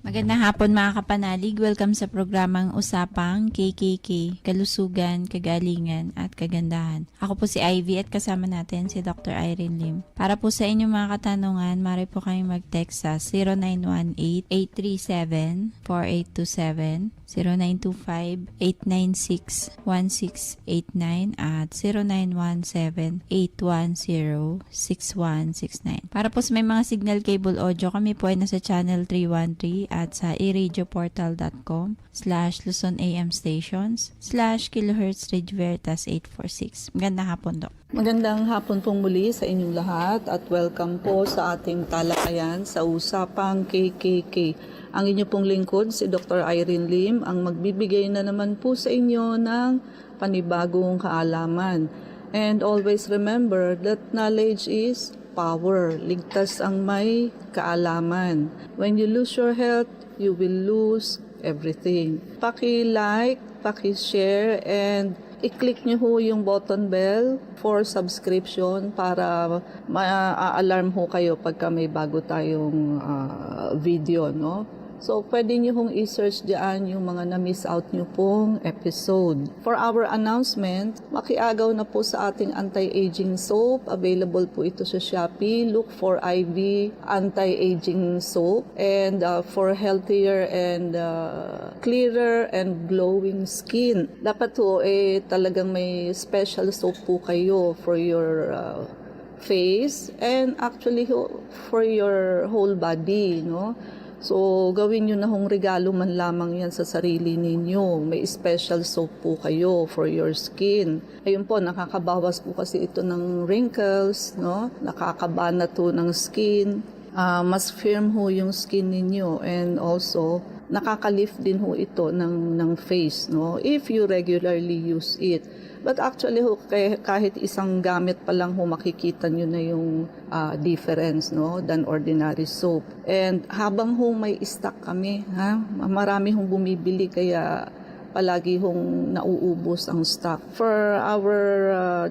Magandang hapon mga kapanalig. Welcome sa programang Usapang KKK, Kalusugan, Kagalingan at Kagandahan. Ako po si Ivy at kasama natin si Dr. Irene Lim. Para po sa inyong mga katanungan, maaari po kayong mag-text sa 0918-837-4827, 0925-896-1689 at 0917-810-6169. Para po sa may mga signal cable audio, kami po ay nasa channel 313 at sa eradioportal.com/Luzon AM stations/kilohertz Radio Veritas 846. Magandang hapon, Dok. Magandang hapon pong muli sa inyong lahat at welcome po sa ating talakayan sa Usapang KKK. Ang inyo pong lingkod, si Dr. Irene Lim, ang magbibigay na naman po sa inyo ng panibagong kaalaman. And always remember that knowledge is power. Ligtas ang may kaalaman. When you lose your health, you will lose everything. Paki-like, paki-share, and i-click nyo ho yung button bell for subscription para ma-alarm ho kayo pagka may bago tayong video, no? So, pwede nyo hong i-search dyan yung mga na-miss out nyo pong episode. For our announcement, makiagaw na po sa ating anti-aging soap. Available po ito sa Shopee. Look for IV anti-aging soap. And for healthier and clearer and glowing skin. Dapat po talagang may special soap po kayo for your face and actually for your whole body, no? So, gawin nyo na hong regalo man lamang yan sa sarili ninyo. May special soap po kayo for your skin. Ayun po, nakakabawas po kasi ito ng wrinkles, no? Nakakabana to ng skin. Mas firm ho yung skin ninyo and also nakaka-lift din ho ito ng face, no? If you regularly use it. But actually ho, kahit isang gamit pa lang ho, makikita nyo na yung difference, no, than ordinary soap. And habang ho may stock kami, marami hong bumibili kaya palagi hong nauubos ang stock. For our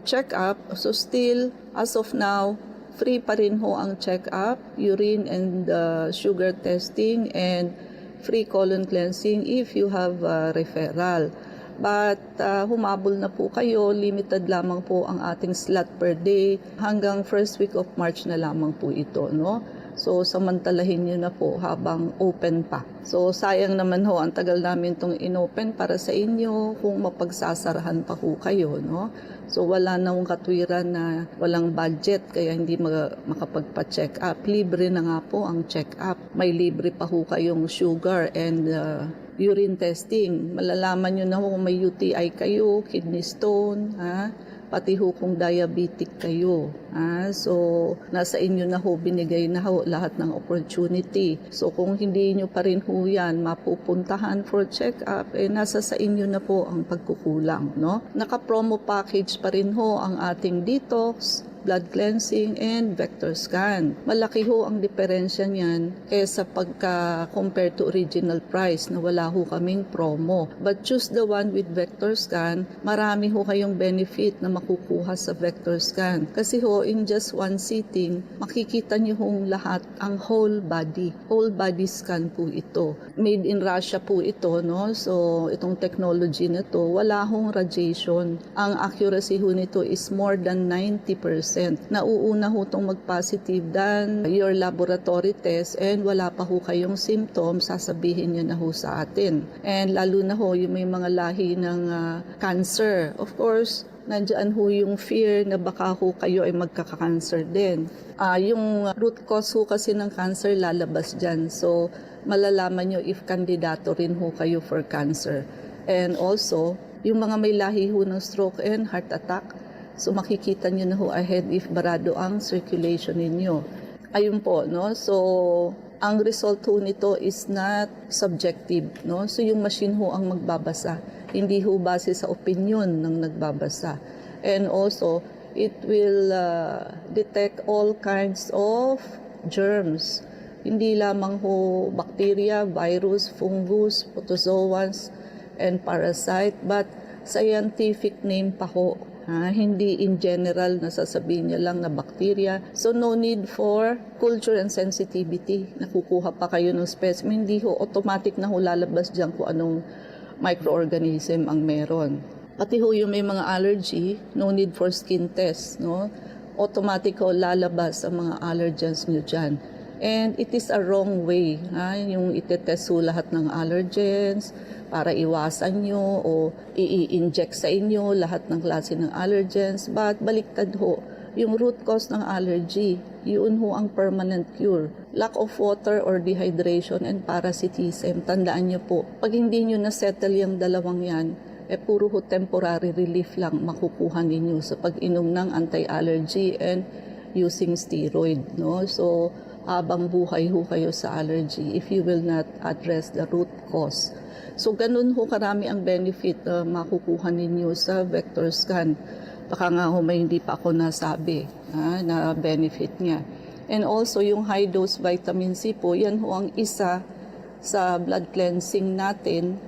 check-up, so still, as of now, free pa rin ho ang check-up, urine and sugar testing, and free colon cleansing if you have referral. But humabol na po kayo, limited lamang po ang ating slot per day hanggang first week of March na lamang po ito, no? So samantalahin nyo na po habang open pa. So sayang naman ho, ang tagal namin itong inopen para sa inyo kung mapagsasarahan pa ho kayo, no? So wala na hong katwiran na walang budget kaya hindi makapagpa-check up. Libre na nga po ang check up. May libre pa ho kayong sugar and urine testing. Malalaman nyo na ho kung may UTI kayo, kidney stone, pati ho kung diabetic kayo. So, nasa inyo na ho, binigay na ho lahat ng opportunity. So, kung hindi nyo pa rin ho yan mapupuntahan for check-up, nasa sa inyo na po ang pagkukulang, no? Naka-promo package pa rin ho ang ating detox, blood cleansing, and vector scan. Malaki ho ang diferensya niyan kaysa pagka-compare to original price na wala ho kaming promo. But choose the one with vector scan, marami ho kayong benefit na makukuha sa vector scan. Kasi ho, in just one sitting, makikita niyo hong lahat, ang whole body. Whole body scan po ito. Made in Russia po ito, no? So, itong technology na to, wala hong radiation. Ang accuracy ho nito is more than 90%. Nauuna ho itong mag-positive than your laboratory test and wala pa ho kayong symptoms, sasabihin nyo na ho sa atin. And lalo na ho, yung may mga lahi ng cancer. Of course, nandiyan ho yung fear na baka ho kayo ay magkaka-cancer din. Yung root cause ho kasi ng cancer lalabas dyan. So, malalaman nyo if kandidato rin ho kayo for cancer. And also, yung mga may lahi ho ng stroke and heart attack, so makikita nyo na ho ahead if barado ang circulation ninyo. Ayun po, no? So, ang result ho nito is not subjective, no? So, yung machine ho ang magbabasa. Hindi ho base sa opinion ng nagbabasa. And also, it will detect all kinds of germs. Hindi lamang ho bacteria, virus, fungus, protozoans, and parasite, but scientific name pa ho Hindi in general na sasabihin niya lang na bacteria. So no need for culture and sensitivity. Nakukuha pa kayo ng specimen, hindi ho automatic na ho lalabas dyan kung anong microorganism ang meron. Pati ho yung may mga allergy, no need for skin test. No? Automatic ho lalabas ang mga allergens nyo dyan. And it is a wrong way, yung itetest ho lahat ng allergens para iwasan nyo o i-inject sa inyo lahat ng klase ng allergens. But baliktad ho, yung root cause ng allergy, yun ho ang permanent cure. Lack of water or dehydration and parasitism, tandaan nyo po, pag hindi nyo na-settle yung dalawang yan, puro ho temporary relief lang makukuha ninyo sa pag-inom ng anti-allergy and using steroid. No? So, habang buhay ho kayo sa allergy if you will not address the root cause. So, ganun ho karami ang benefit na makukuha ninyo sa vector scan. Baka nga ho may hindi pa ako nasabi na benefit niya. And also, yung high-dose vitamin C po, yan ho ang isa sa blood cleansing natin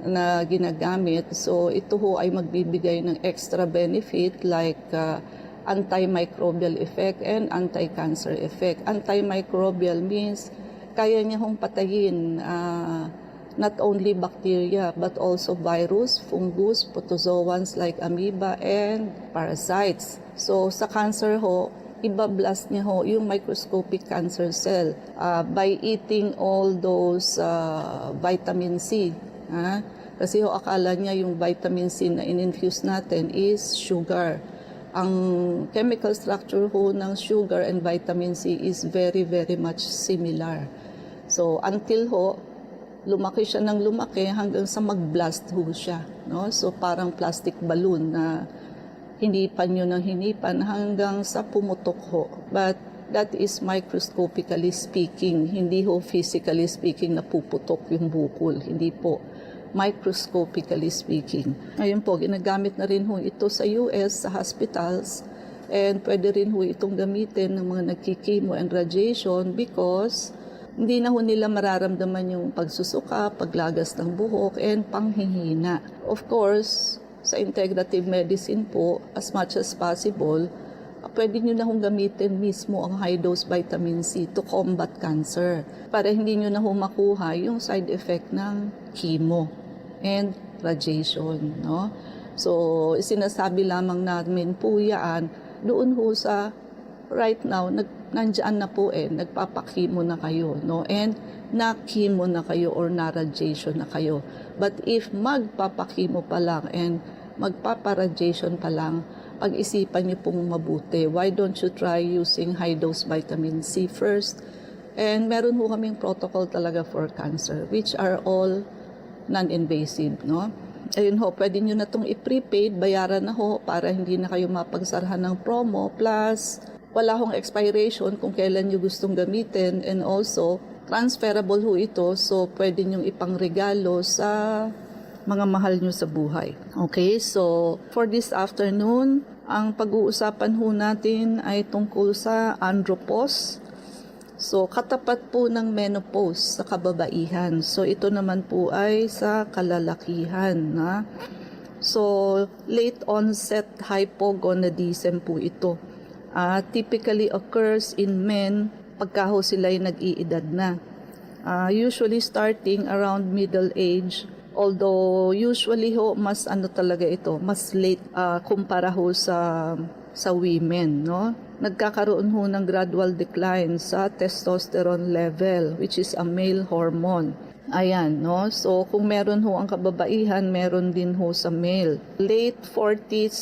na ginagamit. So, ito ho ay magbibigay ng extra benefit like antimicrobial effect and anti-cancer effect. Antimicrobial means kaya niya hong patayin not only bacteria but also virus, fungus, protozoans like amoeba and parasites. So sa cancer ho, ibablast niya ho yung microscopic cancer cell by eating all those vitamin C. Kasi ho akala niya yung vitamin C na in-infuse natin is sugar. Ang chemical structure ho ng sugar and vitamin C is very, very much similar. So, until ho, lumaki siya ng lumaki hanggang sa mag-blast ho siya. No? So, parang plastic balloon na hinipan nyo ng hinipan hanggang sa pumutok ho. But that is microscopically speaking. Hindi ho physically speaking na puputok yung bukol. Hindi po. Microscopically speaking. Ngayon po, ginagamit na rin ho ito sa US, sa hospitals, and pwede rin ho itong gamitin ng mga nagkikimo and radiation because hindi na ho nila mararamdaman yung pagsusuka, paglagas ng buhok, and panghihina. Of course, sa integrative medicine po, as much as possible, pwede nyo na hong gamitin mismo ang high-dose vitamin C to combat cancer para hindi nyo na ho makuha yung side effect ng chemo and radiation. No? So, sinasabi lamang namin po yan, doon ho sa right now, nandyan na po nagpapakimo na kayo. No? And na-chemo na kayo or na-radiation na kayo. But if magpapakimo pa lang and magpaparadiation pa lang, pag-isipan niyo pong mabuti. Why don't you try using high-dose vitamin C first? And meron ho kaming protocol talaga for cancer, which are all non-invasive. No? Ayun ho, pwede nyo na itong i-prepaid, bayaran na ho para hindi na kayo mapagsarahan ng promo. Plus, wala hong expiration kung kailan nyo gustong gamitin. And also, transferable ho ito, so pwede nyong ipangregalo sa mga mahal nyo sa buhay. Okay, so for this afternoon, ang pag-uusapan ho natin ay tungkol sa andropause. So, katapat po ng menopause sa kababaihan. So, ito naman po ay sa kalalakihan. So, late onset hypogonadism po ito. Typically occurs in men pagka ho sila'y nag-iedad na. Usually starting around middle age. Although usually ho mas talaga ito, mas late kumpara ho sa women, no? Nagkakaroon ho ng gradual decline sa testosterone level, which is a male hormone. Ayan, no? So kung meron ho ang kababaihan, meron din ho sa male. Late 40s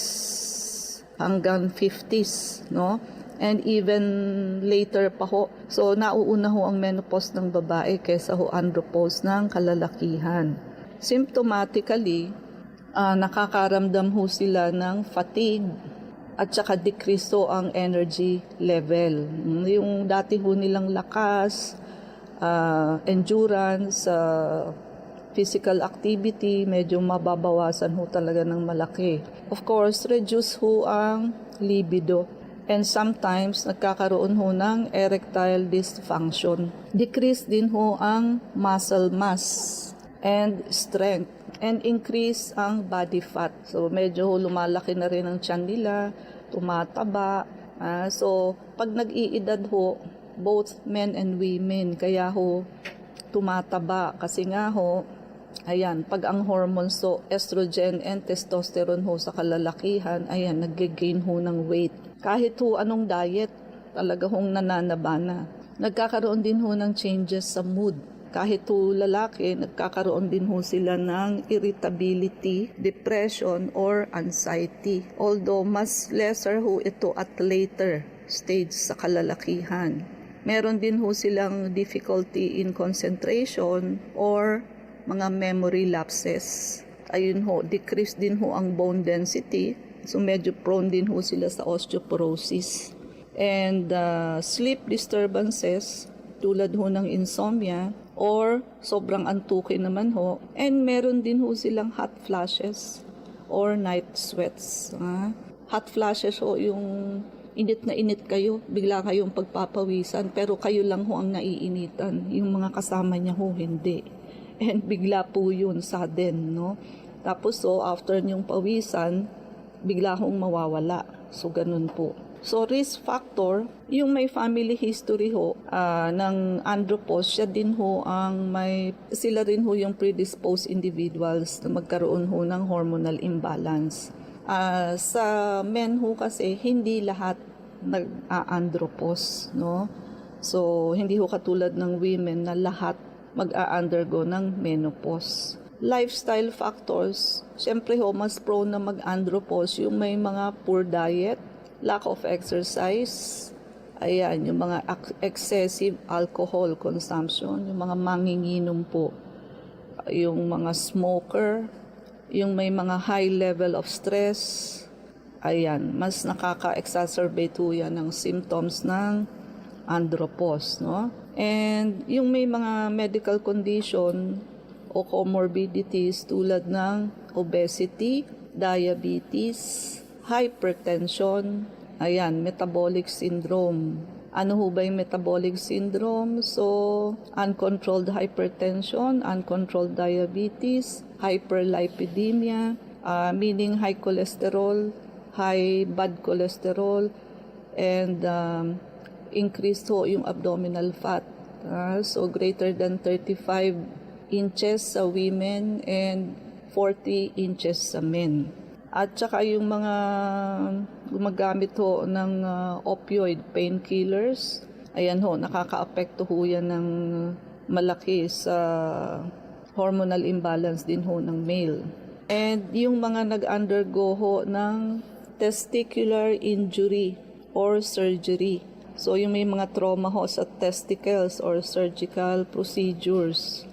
hanggang 50s, no? And even later pa ho. So nauuna ho ang menopause ng babae kaysa ho andropause ng kalalakihan. Symptomatically, nakakaramdam ho sila ng fatigue at saka decrease ho ang energy level. Yung dati ho nilang lakas, endurance, physical activity, medyo mababawasan ho talaga ng malaki. Of course, reduce ho ang libido. And sometimes, nagkakaroon ho ng erectile dysfunction. Decrease din ho ang muscle mass and strength. and increase ang body fat. So medyo lumalaki na rin ang tiyan nila, tumataba. So pag nag-iedad ho, both men and women, kaya ho tumataba kasi nga ho, ayan, pag ang hormones so estrogen and testosterone ho sa kalalakihan, ayan, nag-gain ho ng weight. Kahit ho anong diet, talaga hong nananaba na. Nagkakaroon din ho ng changes sa mood. Kahit ho lalaki, nagkakaroon din ho sila ng irritability, depression, or anxiety. Although mas lesser ho ito at later stage sa kalalakihan. Meron din ho silang difficulty in concentration or mga memory lapses. Ayun ho, decrease din ho ang bone density. So medyo prone din ho sila sa osteoporosis. And sleep disturbances tulad ho ng insomnia or sobrang antukin naman ho. And meron din ho silang hot flashes or night sweats. Hot flashes ho yung init na init kayo, bigla kayong pagpapawisan, pero kayo lang ho ang naiinitan. Yung mga kasama niya ho, hindi. And bigla po yun, sudden, no? Tapos so, after nyong pawisan, bigla hong mawawala. So, ganun po. So, risk factor, yung may family history ho ng andropause, siya din ho sila rin ho yung predisposed individuals na magkaroon ho ng hormonal imbalance. Sa men ho kasi, hindi lahat nag-a-andropause, no? So, hindi ho katulad ng women na lahat mag-a-undergo ng menopause. Lifestyle factors, syempre ho, mas prone na mag-andropause yung may mga poor diet, lack of exercise, ayan, yung mga excessive alcohol consumption, yung mga manginginom po, yung mga smoker, yung may mga high level of stress, ayan, mas nakaka-exacerbate ho yan ng symptoms ng andropause, no? And yung may mga medical condition o comorbidities tulad ng obesity, diabetes, hypertension, ayan, metabolic syndrome. Ano ho ba yung metabolic syndrome? So, uncontrolled hypertension, uncontrolled diabetes, hyperlipidemia, meaning high cholesterol, high bad cholesterol, and increased ho yung abdominal fat. So, greater than 35 inches sa women and 40 inches sa men. At saka yung mga gumagamit ho ng opioid painkillers, ayan ho, nakaka-apekto ho yan ng malaki sa hormonal imbalance din ho ng male. And yung mga nag-undergo ho ng testicular injury or surgery. So yung may mga trauma ho sa testicles or surgical procedures,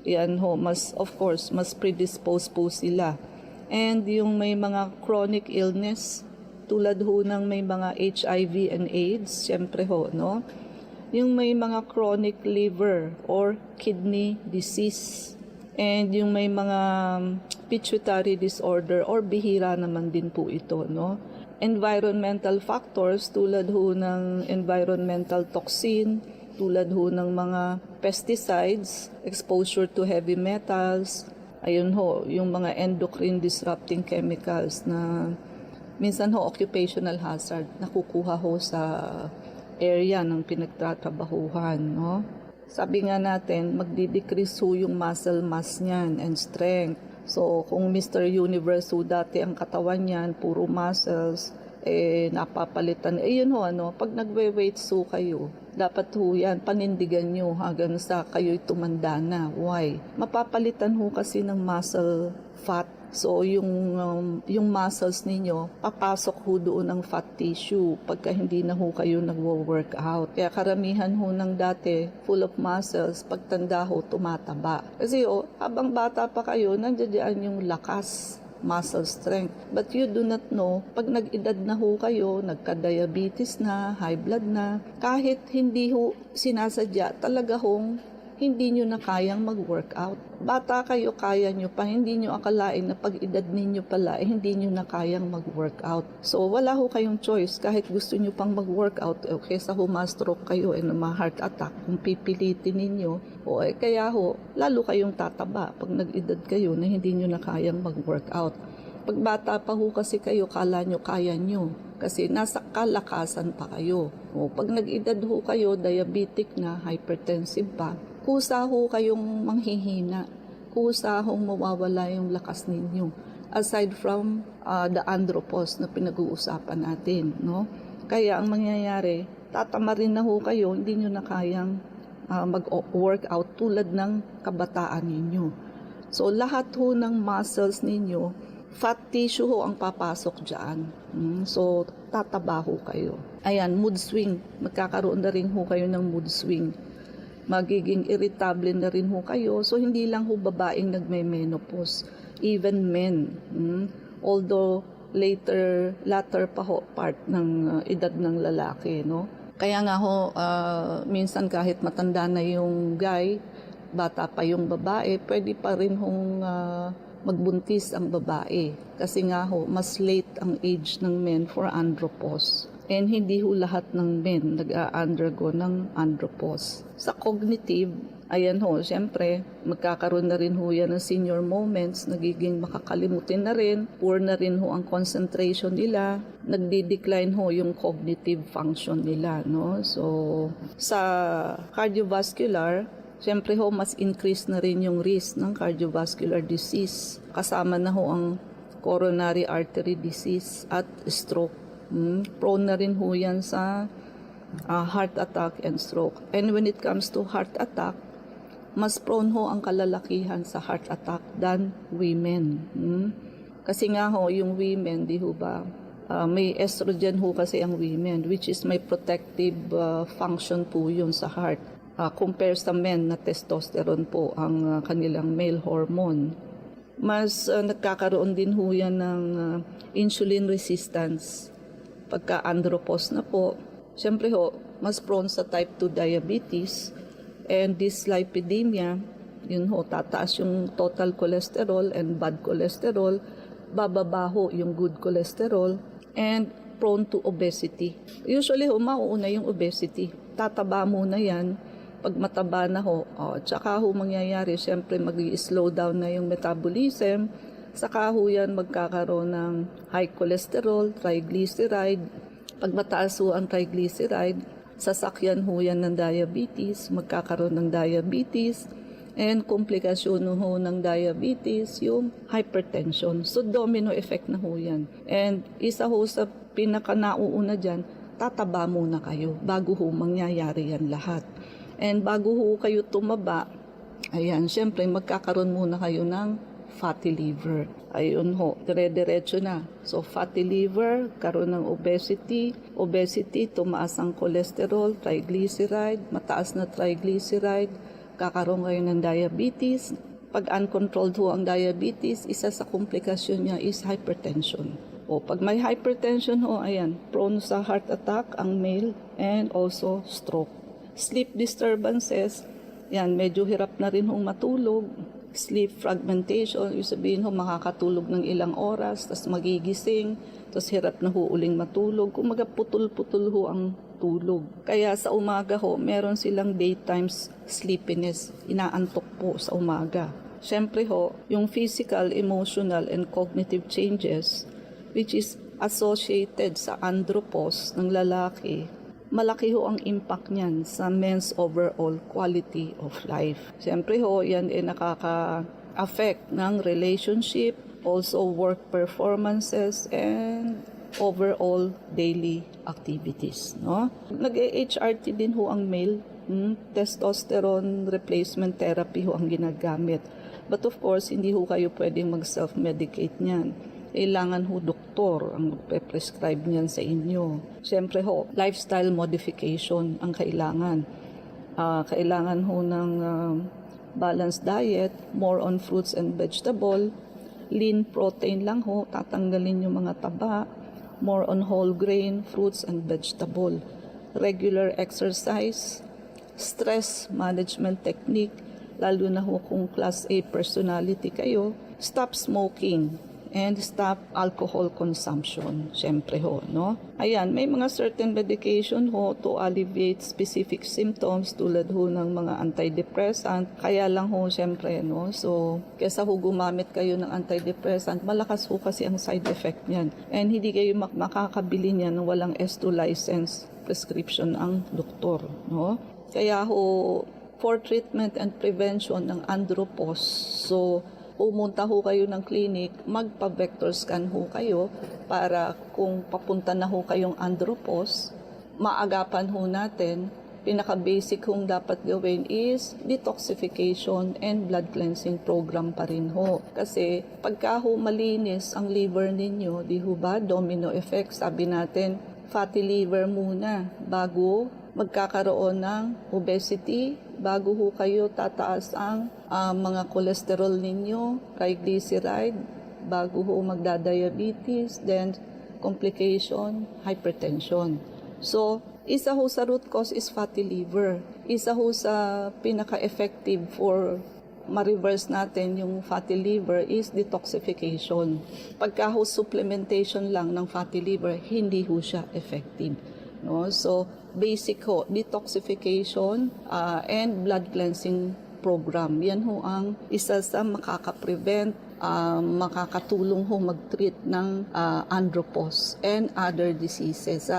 yan ho, of course, mas predisposed po sila. And yung may mga chronic illness, tulad ho ng may mga HIV and AIDS, syempre ho, no? Yung may mga chronic liver or kidney disease. And yung may mga pituitary disorder or bihira naman din po ito, no? Environmental factors tulad ho ng environmental toxin, tulad ho ng mga pesticides, exposure to heavy metals, ayun ho, yung mga endocrine disrupting chemicals na minsan ho occupational hazard nakukuha ho sa area ng pinagtatrabahuhan, no? Sabi nga natin, magdi-decrease ho yung muscle mass niyan and strength. So, kung Mr. Universe ho dati ang katawan niyan, puro muscles, napapalitan. Yun ho, pag nagwe-weight so kayo, dapat ho yan, panindigan nyo hanggang sa kayo'y tumanda na. Why? Mapapalitan ho kasi ng muscle fat. So, yung muscles ninyo, papasok ho doon ang fat tissue pagka hindi na ho kayo nagwo-workout. Kaya karamihan ho ng dati, full of muscles, pagtanda ho, tumataba. Kasi habang bata pa kayo, nandiyan yung lakas, muscle strength. But you do not know, pag nag-edad na ho kayo, nagka-diabetes na, high blood na, kahit hindi ho sinasadya, talaga hong hindi nyo na kayang mag-workout. Bata kayo, kaya nyo pa, hindi nyo akalain na pag edad ninyo pala, hindi nyo na kayang mag-workout. So, wala ho kayong choice. Kahit gusto nyo pang mag-workout, kesa ma-stroke kayo and ma-heart attack, kung pipilitin ninyo, kaya lalo kayong tataba pag nag-edad kayo na hindi nyo na kayang mag-workout. Pag bata pa ho kasi kayo, kala nyo kaya nyo. Kasi nasa kalakasan pa kayo. Pag nag-edad ho kayo, diabetic na, hypertensive pa, kusa ho kayong manghihina. Kusa hong mawawala yung lakas ninyo. Aside from the andropause na pinag-uusapan natin. No? Kaya ang mangyayari, tatama rin na ho kayo, hindi nyo na kayang mag-workout tulad ng kabataan ninyo. So lahat ho ng muscles ninyo, fat tissue ho ang papasok dyan. So, tataba ho kayo. Ayan, mood swing. Magkakaroon na rin ho kayo ng mood swing. Magiging irritable na rin ho kayo. So, hindi lang ho babaeng nagme-menopause. Even men. Although, latter pa ho part ng edad ng lalaki. No? Kaya nga ho, minsan kahit matanda na yung guy, bata pa yung babae, pwede pa rin hong magbuntis ang babae. Kasi nga mas late ang age ng men for andropause. And hindi ho lahat ng men nag-undergo ng andropause. Sa cognitive, ayan syempre, magkakaroon na rin yan ng senior moments, nagiging makakalimutin na rin, poor na rin ang concentration nila, nagdi-decline yung cognitive function nila. No? So, sa cardiovascular, siyempre mas increase na rin yung risk ng cardiovascular disease. Kasama na ang coronary artery disease at stroke. Prone na rin yan sa heart attack and stroke. And when it comes to heart attack, mas prone ang kalalakihan sa heart attack than women. Kasi nga yung women, di ba, may estrogen kasi ang women, which is may protective function po yun sa heart. Compare sa men na testosterone po ang kanilang male hormone. Mas nagkakaroon din yan ng insulin resistance pagka andropause na po. Siyempre mas prone sa type 2 diabetes and dyslipidemia. Yun tataas yung total cholesterol and bad cholesterol, bababa yung good cholesterol, and prone to obesity. Usually mauuna yung obesity. Tataba muna yan. Pag mataba na tsaka mangyayari, siyempre mag-slow down na yung metabolism, saka yan magkakaroon ng high cholesterol, triglyceride. Pag mataas ang triglyceride, sasakyan yan ng diabetes, magkakaroon ng diabetes, and komplikasyon ng diabetes, yung hypertension. So, domino effect na yan. And isa sa pinaka-nauuna dyan, tataba muna kayo bago mangyayari yan lahat. And bago kayo tumaba, ayan, syempre magkakaroon muna kayo ng fatty liver. Ayun dire-diretso na. So fatty liver, karoon ng obesity, tumaas ang cholesterol, triglyceride, mataas na triglyceride, kakaroon kayo ng diabetes. Pag uncontrolled ang diabetes, isa sa komplikasyon niya is hypertension. Pag may hypertension ayan, prone sa heart attack ang male and also stroke. Sleep disturbances, yan, medyo hirap na rin matulog. Sleep fragmentation, yung sabihin makakatulog ng ilang oras, tapos magigising, tapos hirap na uling matulog. Kumaga putol-putol ang tulog. Kaya sa umaga meron silang daytime sleepiness, inaantok po sa umaga. Siyempre yung physical, emotional, and cognitive changes, which is associated sa andropause ng lalaki, malaki ang impact niyan sa men's overall quality of life. Siyempre yan nakaka-affect ng relationship, also work performances, and overall daily activities. No? Nag-HRT din ang male, testosterone replacement therapy ang ginagamit. But of course, hindi kayo pwedeng mag-self-medicate niyan. Kailangan doktor ang magpe-prescribe niyan sa inyo. Siyempre lifestyle modification ang kailangan. Kailangan ng balanced diet, more on fruits and vegetable, lean protein lang tatanggalin yung mga taba, more on whole grain, fruits and vegetable, regular exercise, stress management technique, lalo na ho kung class A personality kayo, stop smoking and stop alcohol consumption. Siyempre ho, no? Ayan, may mga certain medication ho to alleviate specific symptoms tulad ho ng mga antidepressant. Kaya lang ho, siyempre, no? So, kesa ho gumamit kayo ng antidepressant, malakas ho kasi ang side effect niyan. And hindi kayo makakabili niyan ng walang S2 license prescription ang doktor, no? Kaya ho, for treatment and prevention ng andropause, so pumunta ho kayo ng clinic, magpa-vector scan ho kayo para kung papunta na ho kayong andropause, maagapan ho natin. Pinaka-basic hong dapat gawin is detoxification and blood cleansing program pa rin ho. Kasi pagka ho malinis ang liver ninyo, di ho ba, domino effect, sabi natin, fatty liver muna bago magkakaroon ng obesity, bago ho kayo tataas ang mga cholesterol ninyo, triglyceride, bago ho magda-diabetes, then complication, hypertension. So, isa ho sa root cause is fatty liver. Isa ho sa pinaka-effective for ma-reverse natin yung fatty liver is detoxification. Pagka ho supplementation lang ng fatty liver, hindi ho siya effective. No? So, basic ho, detoxification and blood cleansing program. Yan ho ang isa sa makaka-prevent, makakatulong ho mag-treat ng andropause and other diseases sa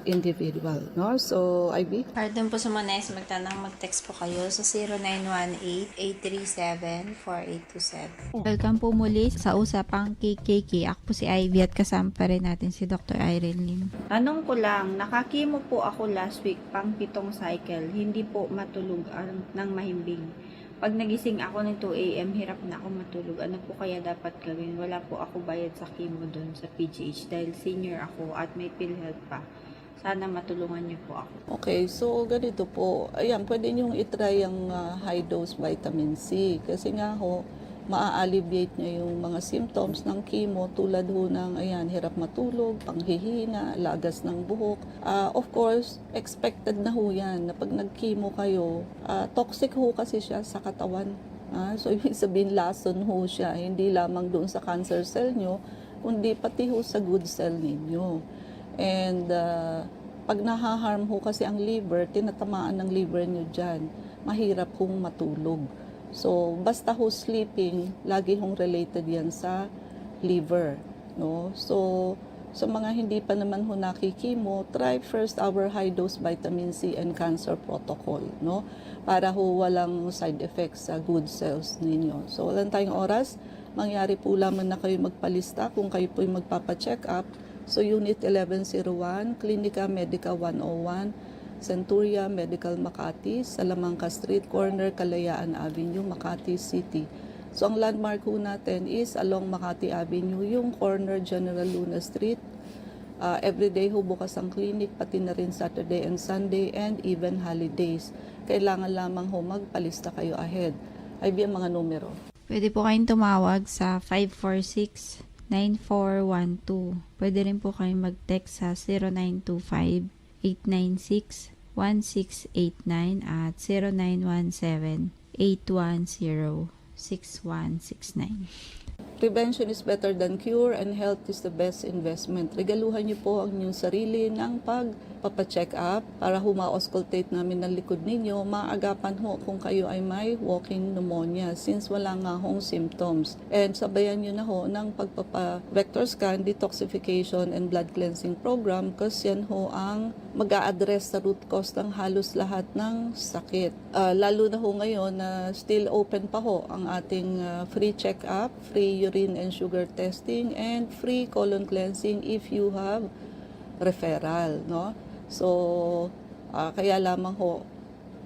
individual. No? So, Ivy? Para dun po sa mga nais magtanong, mag-text po kayo sa 0918-837-4827. Welcome po muli sa Usapang KKK. Ako po si Ivy at kasama pa rin natin si Dr. Irene Lim. Tanong ko lang, nakakimo po ako last week pang 7 cycle, hindi po matulog ng mahimbing. Pag nagising ako ng 2 a.m., hirap na ako matulog. Ano po kaya dapat gawin? Wala po ako bayad sa chemo doon sa PGH dahil senior ako at may PhilHealth pa. Sana matulungan niyo po ako. Okay, so ganito po. Ayan, pwede niyong itry ang high dose vitamin C kasi nga ho, maa-alleviate niya yung mga symptoms ng chemo tulad ho ng hirap matulog, panghihina, lagas ng buhok. Of course, expected na ho yan na pag nag-chemo kayo, toxic ho kasi siya sa katawan. So, ibig sabihin, lason ho siya, hindi lamang doon sa cancer cell nyo, kundi pati ho sa good cell ninyo. And pag nahaharm ho kasi ang liver, tinatamaan ng liver nyo dyan, mahirap hong matulog. So, basta ho sleeping, lagi hong related yan sa liver, no? So, sa mga hindi pa naman ho nakikimo, try first our high-dose vitamin C and cancer protocol, no? Para ho walang side effects sa good cells ninyo. So, walang tayong oras. Mangyari po lamang na kayo magpalista kung kayo po yung magpapacheck up. So, Unit 1101, Clinica Medica 101, Centuria Medical Makati, Salamanca Street, corner Kalayaan Avenue, Makati City. So ang landmark ho natin is along Makati Avenue, yung corner General Luna Street. Everyday ho bukas ang clinic, pati na rin Saturday and Sunday and even holidays. Kailangan lamang ho magpalista kayo ahead. Ay ang mga numero. Pwede po kayong tumawag sa 546-9412. Pwede rin po kayong mag-text sa 0925-896-1689 at 0917-810-6169. Prevention is better than cure and health is the best investment. Regaluhan niyo po ang inyong sarili ng pagpapacheck up para ma-auscultate namin ng likod ninyo. Maagapan ho kung kayo ay may walking pneumonia since wala nga hong symptoms. And sabayan niyo na ho ng pagpapa-vector scan, detoxification and blood cleansing program kasi yan ho ang mag-a-address sa root cause ng halos lahat ng sakit. Lalo na ho ngayon na still open pa ho ang ating free check-up, free urine and sugar testing, and free colon cleansing if you have referral, no? So, kaya lamang ho,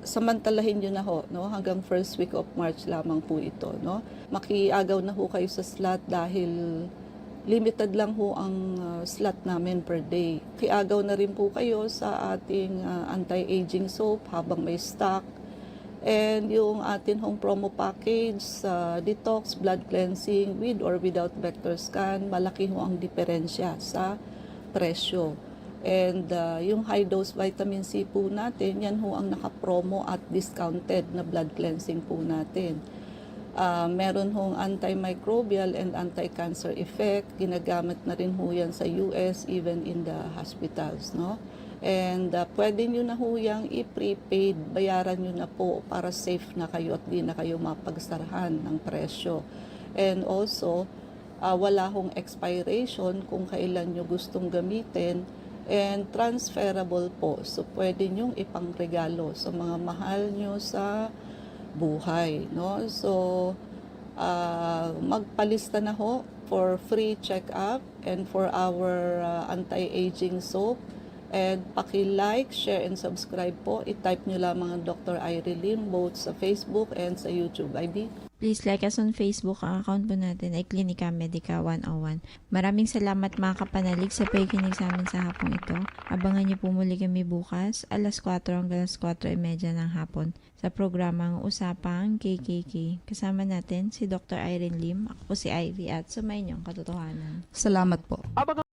samantalahin nyo na ho, no? Hanggang first week of March lamang po ito, no? Makiagaw na ho kayo sa slot dahil limited lang ho ang slot namin per day. Kiagaw na rin po kayo sa ating anti-aging soap habang may stock. And yung atin hong promo package sa detox, blood cleansing with or without vector scan, malaki ho ang diferensya sa presyo. And yung high dose vitamin C po natin, yan ho ang naka-promo at discounted na blood cleansing po natin. Meron hong antimicrobial and anti-cancer effect. Ginagamit na rin ho yan sa US, even in the hospitals, no? And pwede nyo na ho yang i-prepaid, bayaran nyo na po para safe na kayo at di na kayo mapagsarahan ng presyo. And also, wala hong expiration kung kailan nyo gustong gamitin, and transferable po. So, pwede nyong ipangregalo sa mga mahal nyo sa buhay, no? So, magpalista na ho for free check-up and for our anti-aging soap. And paki-like, share, and subscribe po. I-type nyo lamang ang Dr. Irene Lim both sa Facebook and sa YouTube. IB? Please like us on Facebook. Ang account po natin ay Clinica Medica 101. Maraming salamat mga kapanalig sa pakikinig sa amin sa hapong ito. Abangan niyo po muli kami bukas, alas 4 hanggang alas 4:30 ng hapon sa programang Usapang KKK. Kasama natin si Dr. Irene Lim, ako po si Ivy at sumayin niyong katotohanan. Salamat po.